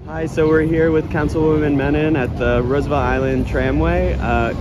Hi, so we're here with Councilwoman Menin at the Roosevelt Island Tramway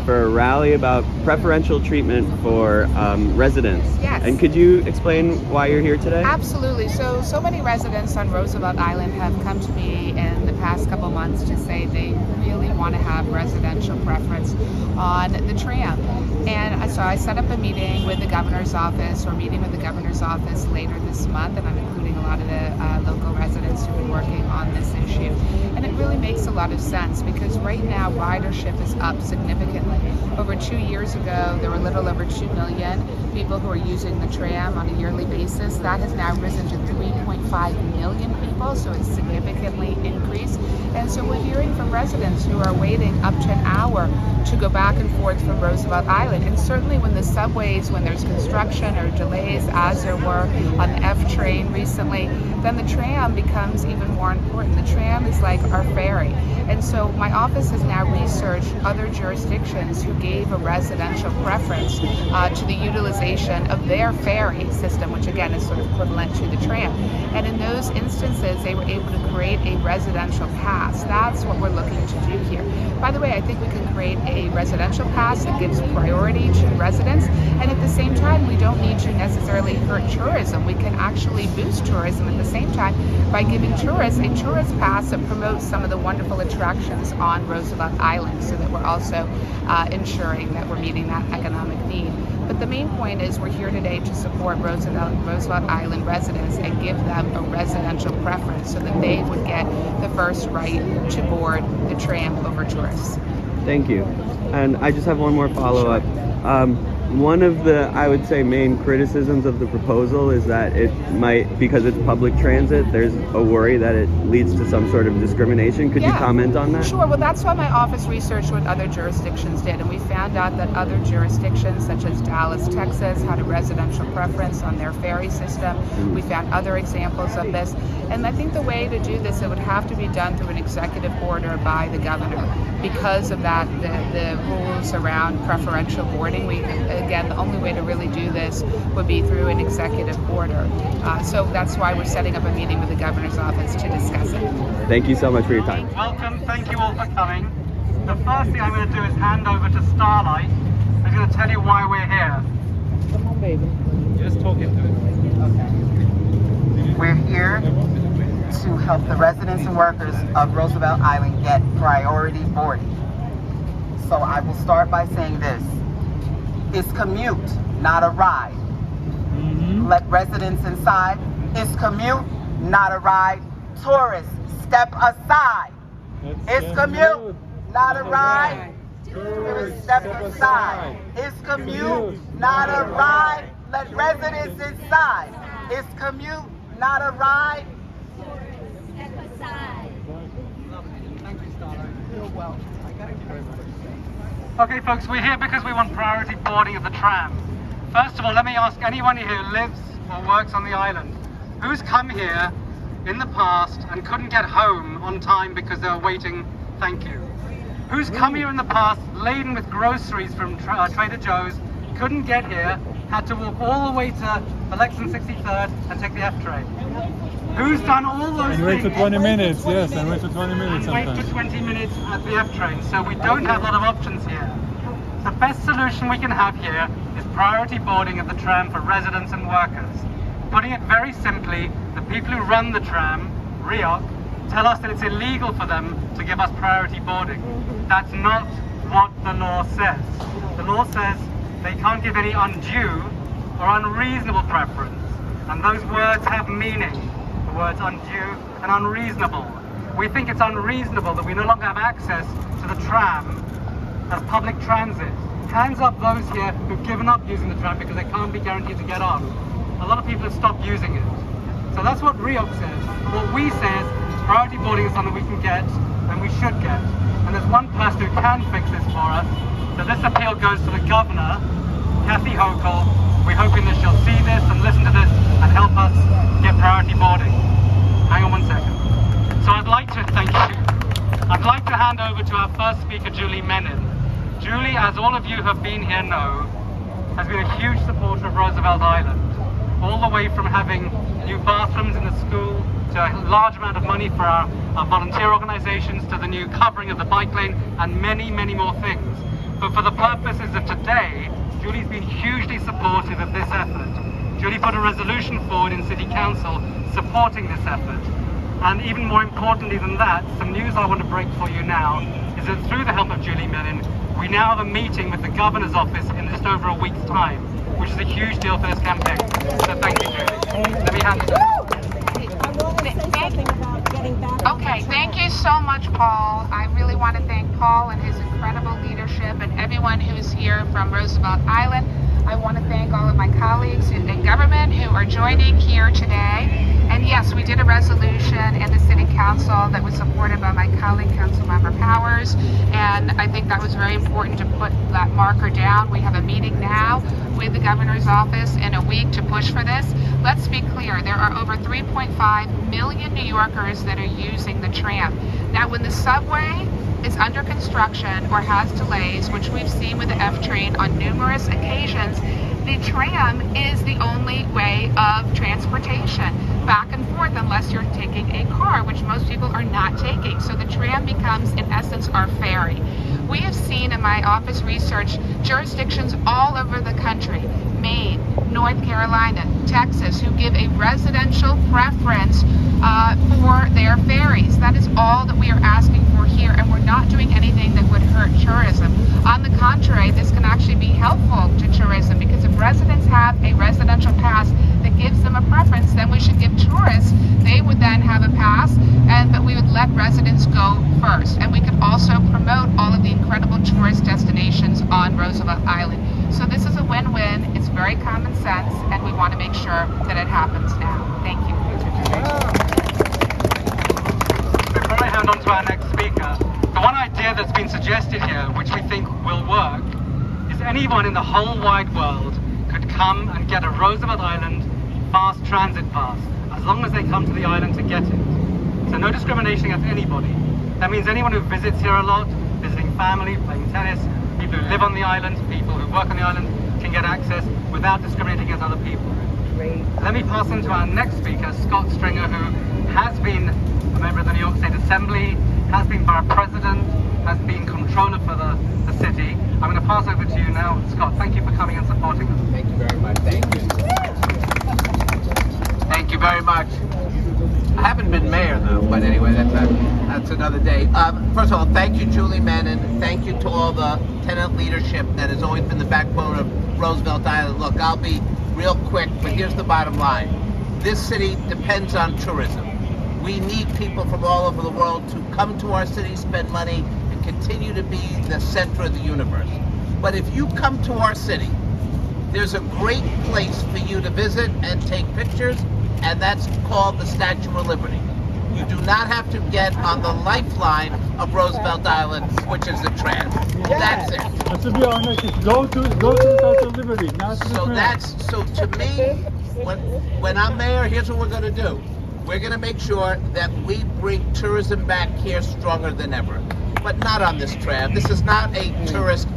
for a rally about preferential treatment for residents. Yes. And could you explain why you're here today? Absolutely. So many residents on Roosevelt Island have come to me in the past couple months to say they really want to have residential preference on the tram. And so I set up a meeting with the governor's office. We're meeting with the governor's office later this month, and I'm including a lot of the local residents who've been working on this issue. And it really makes a lot of sense because right now ridership is up significantly. Over 2 years ago, there were a little over 2 million people who are using the tram on a yearly basis. That has now risen to 3.5 million people, so it's significantly increased. And so we're hearing from residents who are waiting up to an hour to go back and forth from Roosevelt Island. And certainly when the subways, when there's construction or delays, as there were on the F train recently, then the tram becomes even more important. The tram is like our ferry. And so my office has now researched other jurisdictions who gave a residential preference to the utilization of their ferry system, which again is sort of equivalent to the tram. And in those instances, they were able to create a residential pass. That's what we're looking to do here. By the way, I think we can create a residential pass that gives priority to residents, and at the same time, we don't need to necessarily hurt tourism. We can actually boost tourism at the same time by giving tourists a tourist pass that promotes some of the wonderful attractions on Roosevelt Island, so that we're also ensuring that we're meeting that economic need. But the main point is we're here today to support Roosevelt Island residents and give them a residential preference so that they would get the first right to board the tram over tourists. Thank you. And I just have one more follow-up. One of the, I would say, main criticisms of the proposal is that it might, because it's public transit, there's a worry that it leads to some sort of discrimination. Could you comment on that? Sure. Well, that's why my office researched what other jurisdictions did, and we found out that other jurisdictions, such as Dallas, Texas, had a residential preference on their ferry system. We found other examples of this. And I think the way to do this, it would have to be done through an executive order by the governor. Because of that, the rules around preferential boarding, again, the only way to really do this would be through an executive order. So that's why we're setting up a meeting with the governor's office to discuss it. Thank you so much for your time. Welcome, thank you all for coming. The first thing I'm going to do is hand over to Starlight, who's going to tell you why we're here. Come on, baby. Just talk into it. We're here to help the residents and workers of Roosevelt Island get priority boarding. So I will start by saying this. It's commute, not a ride. Let residents inside. It's commute, not a ride. Tourists, step aside. It's commute, not a ride. Tourists, step aside. It's commute, not a ride. Let residents inside. It's commute, not a ride. Step aside. Thank you, Starlight. You're welcome. Okay, folks, we're here because we want priority boarding of the tram. First of all, let me ask anyone here who lives or works on the island, who's come here in the past and couldn't get home on time because they were waiting? Thank you. Who's come here in the past laden with groceries from Trader Joe's, couldn't get here, had to walk all the way to Election 63rd and take the F train? Who's done all those things? And wait for 20 minutes, yes, and wait for 20 minutes And sometimes. wait for 20 minutes at the F train, so we don't have a lot of options here. The best solution we can have here is priority boarding of the tram for residents and workers. Putting it very simply, the people who run the tram, RIOC, tell us that it's illegal for them to give us priority boarding. That's not what the law says. The law says they can't give any undue or unreasonable preference, and those words have meaning. The words undue and unreasonable. We think it's unreasonable that we no longer have access to the tram as public transit. Hands up those here who've given up using the tram because they can't be guaranteed to get on. A lot of people have stopped using it. So that's what RIOC says. What we say is priority boarding is something we can get and we should get. And there's one person who can fix this for us. So this appeal goes to the governor, Kathy Hochul. We're hoping that she'll see this and listen to this and help us get priority boarding. Hang on 1 second. So I'd like to hand over to our first speaker, Julie Menin. Julie, as all of you who have been here know, has been a huge supporter of Roosevelt Island. All the way from having new bathrooms in the school, to a large amount of money for our volunteer organizations, to the new covering of the bike lane, and many, many more things. But for the purposes of today, Julie's been hugely supportive of this effort. Julie put a resolution forward in City Council supporting this effort. And even more importantly than that, some news I want to break for you now is that through the help of Julie Menin, we now have a meeting with the Governor's office in just over a week's time, which is a huge deal for this campaign. So thank you, Julie. Let me hand it over. Okay, thank you so much, Paul. I really want to thank Paul and his incredible leadership and everyone who's here from Roosevelt Island. I want to thank all of my colleagues in government who are joining here today. And yes, we did a resolution in the City Council that was supported by my colleague, Councilmember Powers. And I think that was very important to put that marker down. We have a meeting now with the Governor's office in a week to push for this. Let's be clear, there are over 3.5 million New Yorkers that are using the tram. Now, when the subway is under construction or has delays, which we've seen with the F train on numerous occasions, the tram is the only way of transportation back and forth unless you're taking a car, which most people are not taking. So the tram becomes, in essence, our ferry. We have seen in my office research jurisdictions all over the country, Maine, North Carolina, Texas, who give a residential preference for their ferries. That is all that we are asking for here, and we're not doing anything that would hurt tourism. On the contrary, this can actually be helpful to tourism, because if residents have a residential pass that gives them a preference, then we should give tourists, they would then have a pass, but we would let residents go first. And we could also promote all of the incredible tourist destinations on Roosevelt Island. So this is a win-win. It's very common sense, and we want to make sure that it happens now. Thank you. Before I hand on to our next speaker, the one idea that's been suggested here, which we think will work, is anyone in the whole wide world could come and get a Roosevelt Island fast transit pass, as long as they come to the island to get it. So no discrimination against anybody. That means anyone who visits here a lot, visiting family, playing tennis, people who live on the island, people who work on the island, can get access without discriminating against other people. Great. Let me pass on to our next speaker, Scott Stringer, who has been a member of the New York State Assembly, has been Borough President, has been Comptroller for the city. I'm going to pass over to you now, Scott. Thank you for coming and supporting us. Thank you very much. Thank you. Thank you very much. I haven't been mayor though, but anyway, that's another day. First of all, thank you, Julie Menin. Thank you to all the tenant leadership that has always been the backbone of Roosevelt Island. Look, I'll be real quick, but here's the bottom line. This city depends on tourism. We need people from all over the world to come to our city, spend money, and continue to be the center of the universe. But if you come to our city, there's a great place for you to visit and take pictures, and that's called the Statue of Liberty. You do not have to get on the lifeline of Roosevelt Island, which is the tram. That's it. And to be honest, it's go to the Statue of Liberty, not to the tram. So to me, when I'm mayor, here's what we're going to do. We're going to make sure that we bring tourism back here stronger than ever. But not on this tram. This is not a tourist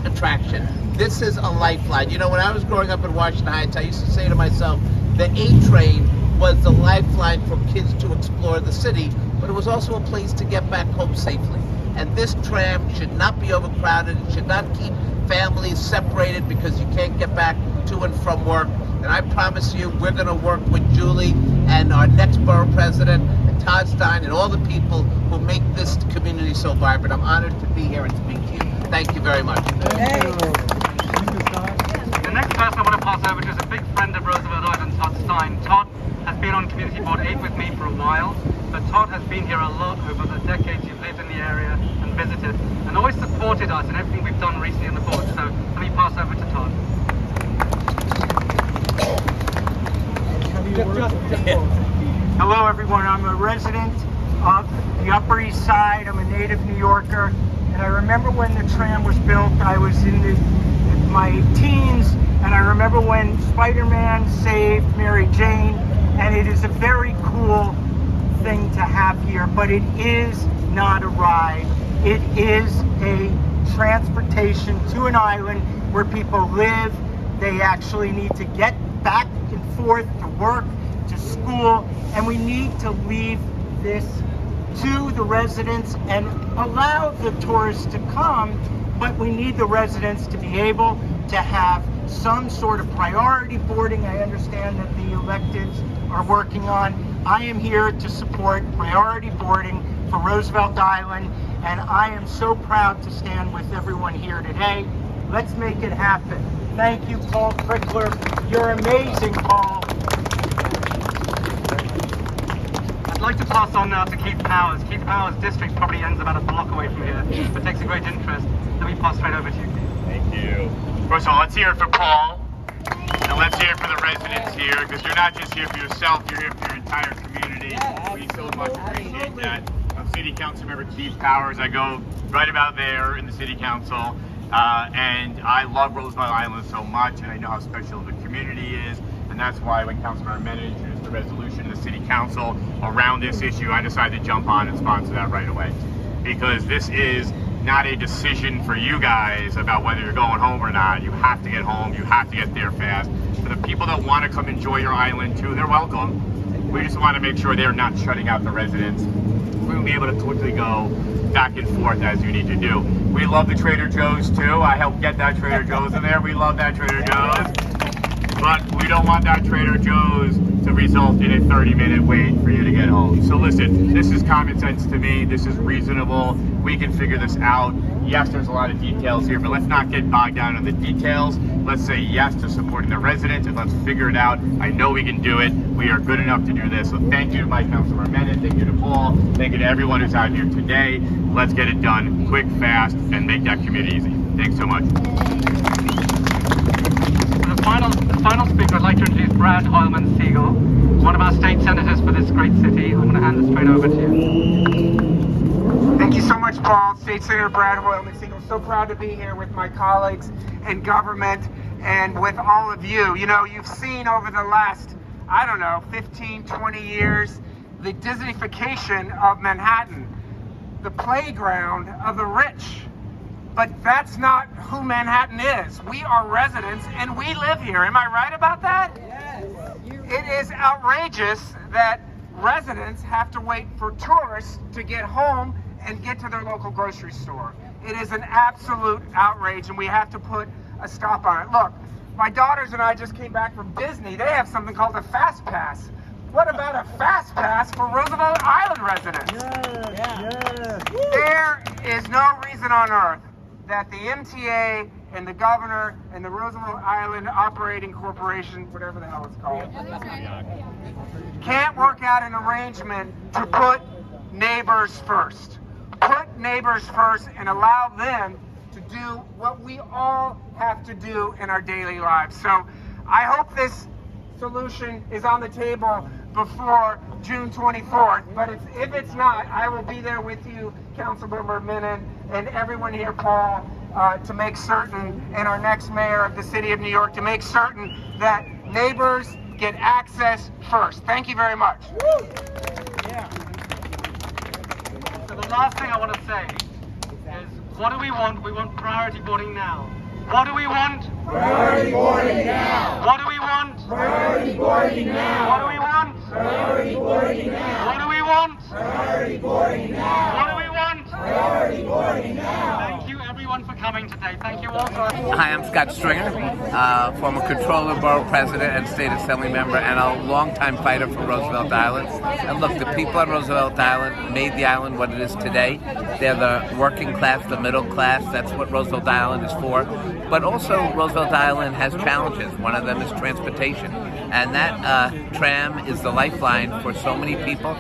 attraction. This is a lifeline. You know, when I was growing up in Washington Heights, I used to say to myself, the A train was the lifeline for kids to explore the city, but it was also a place to get back home safely. And this tram should not be overcrowded. It should not keep families separated because you can't get back to and from work. And I promise you, we're going to work with Julie and our next borough president, and Todd Stein, and all the people who make this community so vibrant. I'm honored to be here and speak to you. Thank you very much. Thank you. Thank you, Todd. The next person I want to pass over to is a big friend of Roosevelt Island, Todd Stein. Todd has been on Community Board 8 with me for a while, but Todd has been here a lot over the decades you've lived in the area and visited, and always supported us in everything we've done recently on the board. So let me pass over to Todd. Hello everyone, I'm a resident of the Upper East Side. I'm a native New Yorker, and I remember when the tram was built. I was in my teens, and I remember when Spider-Man saved Mary Jane, and it is a very cool thing to have here, but it is not a ride. It is a transportation to an island where people live. They actually need to get back and forth to work to school, and we need to leave this to the residents and allow the tourists to come, but we need the residents to be able to have some sort of priority boarding. I understand that the electives are working on. I am here to support priority boarding for Roosevelt Island, and I am so proud to stand with everyone here today. Let's make it happen. Thank you, Paul Crickler. You're amazing, Paul. I'd like to pass on now to Keith Powers. Keith Powers' district probably ends about a block away from here, but takes a great interest. Let me pass straight over to you, Keith. Thank you. First of all, let's hear it for Paul, and let's hear it for the residents here, because you're not just here for yourself, you're here for your entire community. We so much appreciate that. I'm City Council Member Keith Powers. I go right about there in the City Council, and I love Roosevelt Island so much, and I know how special the community is, and that's why when Councilmember Menin introduced the resolution in the City Council around this issue, I decided to jump on and sponsor that right away. Because this is not a decision for you guys about whether you're going home or not. You have to get home, you have to get there fast. For the people that want to come enjoy your island too, they're welcome. We just want to make sure they're not shutting out the residents. We'll be able to quickly go back and forth as you need to do. We love the Trader Joe's too. I helped get that Trader Joe's in there. We love that Trader Joe's. But we don't want that Trader Joe's to result in a 30-minute wait for you to get home. So listen, this is common sense to me. This is reasonable. We can figure this out. Yes, there's a lot of details here, but let's not get bogged down in the details. Let's say yes to supporting the residents, and let's figure it out. I know we can do it. We are good enough to do this. So thank you to my Councilmember Menin. Thank you to Paul. Thank you to everyone who's out here today. Let's get it done quick, fast, and make that commute easy. Thanks so much. The final speaker, I'd like to introduce Brad Hoylman-Sigal, one of our state senators for this great city. I'm going to hand this straight over to you. Thank you so much, Paul. State Senator Brad Hoylman-Sigal. So proud to be here with my colleagues in government and with all of you. You know, you've seen over the last, 15, 20 years, the Disneyfication of Manhattan, the playground of the rich. But that's not who Manhattan is. We are residents and we live here. Am I right about that? Yes. It is outrageous that residents have to wait for tourists to get home and get to their local grocery store. It is an absolute outrage, and we have to put a stop on it. Look, my daughters and I just came back from Disney. They have something called a Fast Pass. What about a Fast Pass for Roosevelt Island residents? There is no reason on earth that the MTA and the governor and the Roosevelt Island Operating Corporation, whatever the hell it's called, can't work out an arrangement to put neighbors first. Put neighbors first and allow them to do what we all have to do in our daily lives. So I hope this solution is on the table before June 24th, but if it's not, I will be there with you, Councilmember Menin, and everyone here, Paul, to make certain, and our next mayor of the city of New York, to make certain that neighbors get access first. Thank you very much. So the last thing I want to say is, what do we want? We want priority boarding now. What do we want? Priority boarding now. What do we want? Priority boarding now. What do we want? Priority boarding now. What do we want? Priority boarding now. What do we want? Priority boarding now. Thank you everyone for coming today. Thank you all for... Hi, I'm Scott Stringer, former Comptroller, Borough President, and State Assembly member, and a longtime fighter for Roosevelt Island. And look, the people on Roosevelt Island made the island what it is today. They're the working class, the middle class. That's what Roosevelt Island is for. But also, Roosevelt Island has challenges. One of them is transportation. And that tram is the lifeline for so many people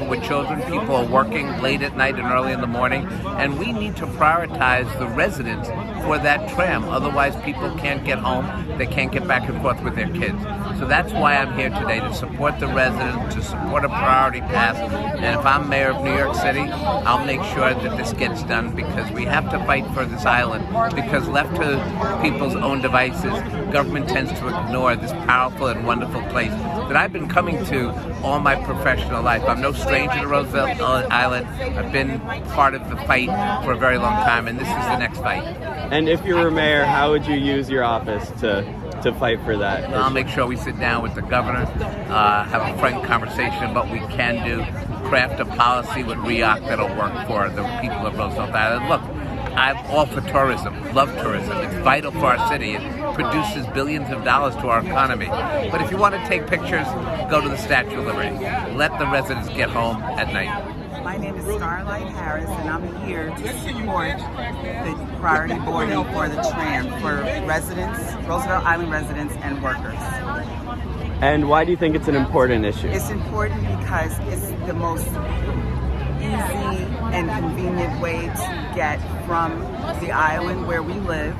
with children, people are working late at night and early in the morning, and we need to prioritize the residents for that tram. Otherwise, people can't get home, they can't get back and forth with their kids. So that's why I'm here today, to support the residents, to support a priority pass, and if I'm mayor of New York City, I'll make sure that this gets done, because we have to fight for this island, because left to people's own devices, government tends to ignore this powerful and wonderful place that I've been coming to all my professional life. I'm no stranger to Roosevelt Island. I've been part of the fight for a very long time, and this is the next fight. And if you were mayor, how would you use your office to to fight for that? I'll make sure we sit down with the governor, have a frank conversation about what we can do, craft a policy with REAC that'll work for the people of Roosevelt Island. Look, I'm all for tourism, love tourism. It's vital for our city. It produces billions of dollars to our economy. But if you want to take pictures, go to the Statue of Liberty. Let the residents get home at night. My name is Starlight Harris, and I'm here to support the priority boarding for the Tram for residents, Roosevelt Island residents and workers. And why do you think it's an important issue? It's important because it's the most easy and convenient way to get from the island where we live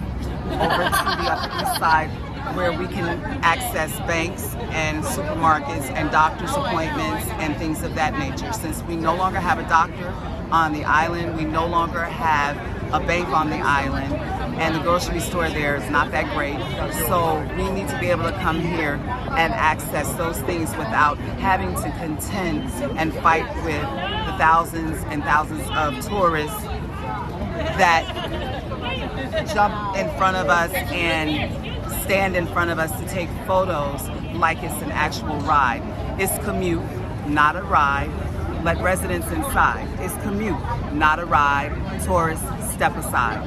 over to the Upper East Side, where we can access banks and supermarkets and doctor's appointments and things of that nature. Since we no longer have a doctor on the island, we no longer have a bank on the island, and the grocery store there is not that great. So we need to be able to come here and access those things without having to contend and fight with the thousands and thousands of tourists that jump in front of us and stand in front of us to take photos like it's an actual ride. It's commute, not a ride. Let residents inside. It's commute, not a ride. Tourists, step aside.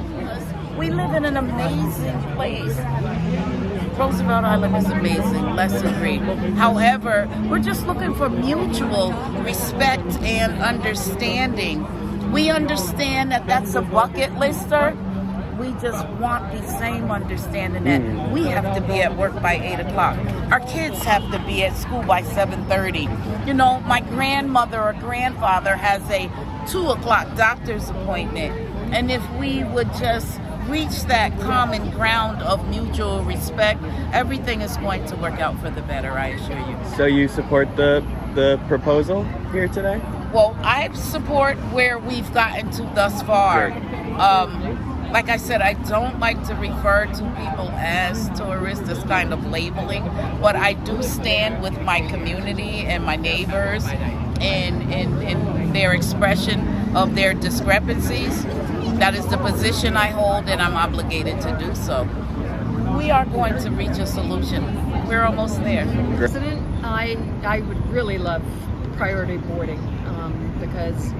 We live in an amazing place. Roosevelt Island is amazing, let's agree. However, we're just looking for mutual respect and understanding. We understand that that's a bucket lister. We just want the same understanding that we have to be at work by 8 o'clock. Our kids have to be at school by 7:30. You know, my grandmother or grandfather has a 2 o'clock doctor's appointment. And if we would just reach that common ground of mutual respect, everything is going to work out for the better, I assure you. So you support the proposal here today? Well, I support where we've gotten to thus far. Like I said, I don't like to refer to people as tourists, this kind of labeling, but I do stand with my community and my neighbors in their expression of their discrepancies. That is the position I hold, and I'm obligated to do so. We are going to reach a solution. We're almost there. President, I would really love priority boarding because,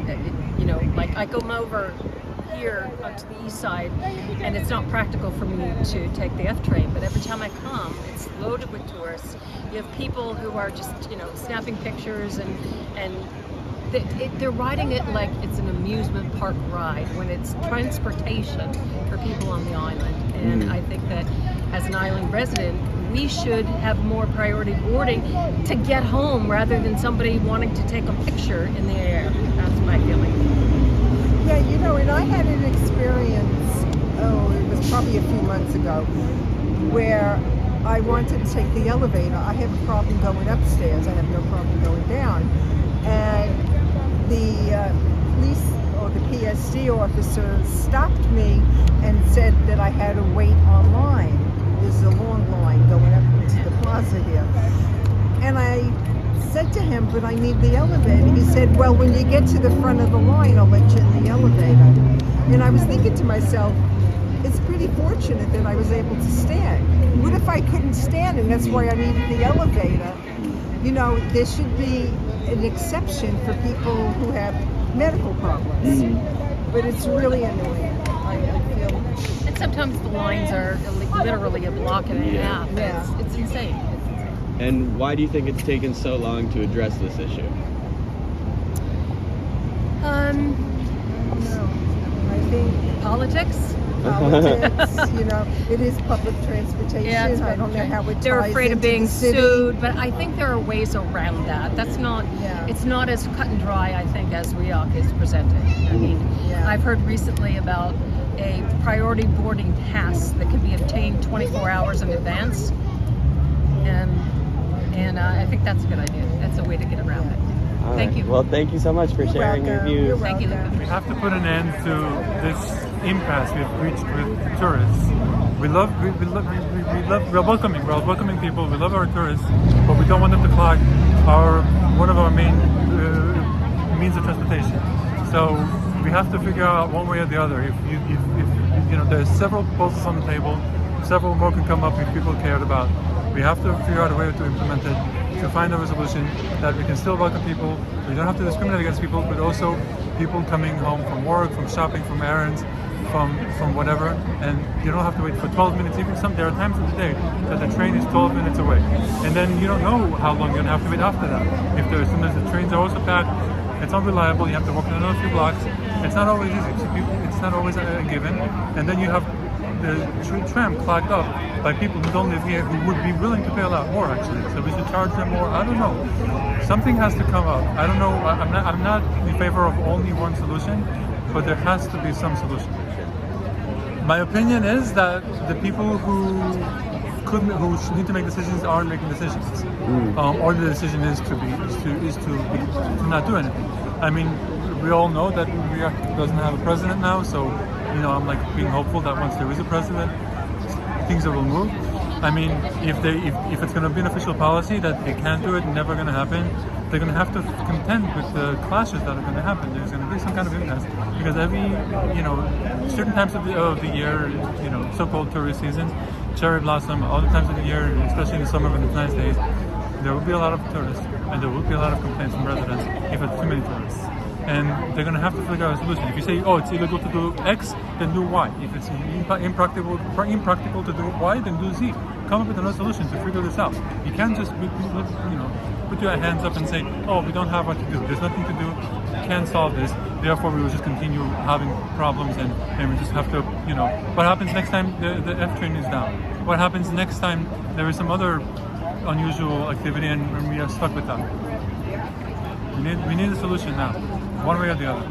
you know, like I come over here onto the east side, and it's not practical for me to take the F train, but every time I come, it's loaded with tourists. You have people who are just, you know, snapping pictures, and they're riding it like it's an amusement park ride when it's transportation for people on the island. And I think that as an island resident, we should have more priority boarding to get home rather than somebody wanting to take a picture in the air. That's my feeling. Yeah, you know, and I had an experience, it was probably a few months ago, where I wanted to take the elevator. I have a problem going upstairs. I have no problem going down. And the police or the PSD officer stopped me and said that I had to wait online. There's a long line going up into the plaza here. And I said to him, but I need the elevator. He said, well, when you get to the front of the line, I'll let you in the elevator. And I was thinking to myself, it's pretty fortunate that I was able to stand. What if I couldn't stand, and that's why I needed the elevator? You know, there should be an exception for people who have medical problems. But it's really annoying. I feel. And sometimes the lines are literally a block and a half. Yeah. It's insane. And why do you think it's taken so long to address this issue? I think politics, you know, it is public transportation. Yeah, I don't know how it ties they're afraid of into being the city. sued, but I think there are ways around that. That's not, it's not as cut and dry, I think, as REAC is presenting. I mean, I've heard recently about a priority boarding pass that can be obtained 24 hours in advance. And I think that's a good idea. That's a way to get around it. All Thank right. you. Well, thank you so much for sharing your views. Thank you. We have to put an end to this impasse we've reached with tourists. We're welcoming people. We love our tourists, but we don't want them to clog one of our main means of transportation. So we have to figure out one way or the other. If you know, there's several proposals on the table. several more can come up if people cared about. We have to figure out a way to implement it, to find a resolution that we can still welcome people. We don't have to discriminate against people, but also people coming home from work, from shopping, from errands, from whatever, and you don't have to wait for 12 minutes. Even there are times of the day that the train is 12 minutes away, and then you don't know how long you're gonna have to wait after that. If there's sometimes the trains are also packed, it's unreliable. You have to walk another few blocks. It's not always easy. It's not always a given, and then you have the tram clogged up by people who don't live here, who would be willing to pay a lot more actually. So we should charge them more. I don't know. Something has to come up. I don't know. I'm not in favor of only one solution, but there has to be some solution. My opinion is that the people who need to make decisions aren't making decisions, or the decision is to not do anything. I mean, we all know that Iraq doesn't have a president now, so I'm like being hopeful that once there is a president, things will move. I mean, if it's going to be an official policy that they can't do it, never going to happen, they're going to have to contend with the clashes that are going to happen. There's going to be some kind of impasse because certain times of the year, so-called tourist seasons, cherry blossom, other times of the year, especially in the summer when it's nice days, there will be a lot of tourists and there will be a lot of complaints from residents if it's too many tourists. And they're going to have to figure out a solution. If you say, it's illegal to do X, then do Y. If it's impractical to do Y, then do Z. Come up with another solution to figure this out. You can't just put your hands up and say, we don't have what to do. There's nothing to do. Can't solve this. Therefore, we will just continue having problems and we just have to, what happens next time the F train is down? What happens next time there is some other unusual activity and we are stuck with that? We need a solution now, one way or the other.